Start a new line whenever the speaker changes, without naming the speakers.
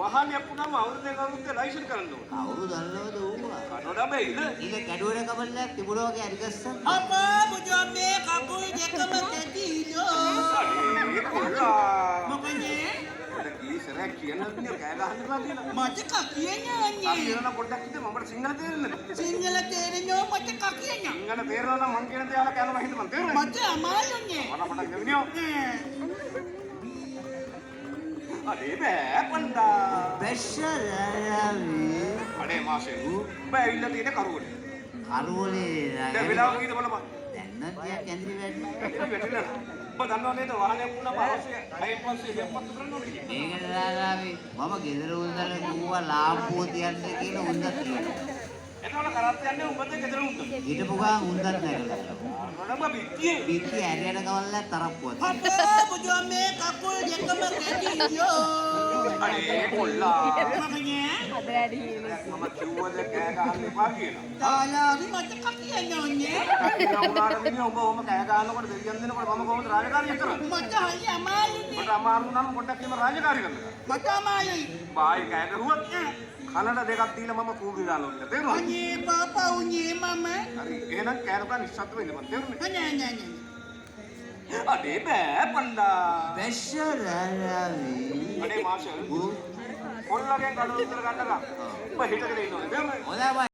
වාහනයක් වුණාම අවුරුද්දෙන් අවුරුද්ද ලයිසන් කරන්න ඕන.
කවුරු දන්නවද ඌවා?
කනොඩ බැයිද?
ඊට කැඩුවර කබල්ලක් තිබුණා වගේ හරි ගස්සන්.
අපා බුදුම්මේ කකුල් දෙකම කැටිලෝ.
අනේ කොල්ලා.
මොකනේ?
මට කීසරයක් කියන්නත් නේ කෑ ගහන්නවා කියලා.
මට කකියන්නේ.
අපි කියනවා පොඩ්ඩක් ඉතින් මට සිංහල තේරෙන්නේ නැහැ.
සිංහල තේරෙන්නේ මට කකියන්නේ.
සිංහල තේරෙනවා නම් මං කියන දේ අහලා කෑනවා හින්දා මං තේරෙන්නේ.
මට අමාරුනේ.
මට පොඩ්ඩක් දෙවිනියෝ. අනේ බෑ පණ්ඩා.
බැෂරාවි.
අනේ මාෂේ. බෑ ඉන්න තියෙන කරුවනේ.
කරවලේ
දැන් වෙලාව කීයද බලපන්.
දැන් නම් ටිකක් ඇඳිලි වැඩි.
වැටිලා. ඔබ දන්නව නේද වාහනයක් වුණාම අවශ්‍ය 6 පත්තු කරන්න ඕනේ කියලා.
මේකට රාරාවි මම ගෙදර උන්දල ගුවා ලාම්පුව තියන්න කියලා උන්දත් කියනවා.
එතකොට කරත් යන්නේ උඹට ගෙදර උන්ද.
හිටපු ගමන් උන්දත් නැගලා.
මොනම බිත්තියේ.
පිටි ඇරියට ගවල්ල තරප්පුවක්.
අපා බුදුම්මේ කකුල් දෙකම කැටිලෝ.
අනේ කොල්ලා.
මොකනේ?
මම කිව්වද කෑ ගහන්න එපා කියලා.
තාලාවි මට කකියන්නේ.
කවුරුහාර මිනිහ ඔබ ඔහම කෑ ගහනකොට දෙවියන් දෙනකොට මම කොහොමද රාජකාරිය කරන්නේ?
මට හරි අමාරුනේ.
මට අමාරු නම් පොඩ්ඩක් එහෙම රාජකාරිය කරන්න.
මට අමාරුයි.
බායි කෑ ගහුවත් කනට දෙකක් දීලා මම කූගේ දාලා ඔන්න තේරුණාද?
අනේ පාපා උනේ මම.
හරි එහෙනම් කෑනකන් නිශ්ශබ්ද වෙන්න මම තේරුණේ.
නෑ.
අනේ බෑ පණ්ඩා.
බැෂරාවි.
අනේ මාෂල්. කොල්ලගෙන් කඩ උත්තර ගන්නකම්. ඔබ හිටගෙන ඉන්නවද? තේරුණාද?
හොඳයි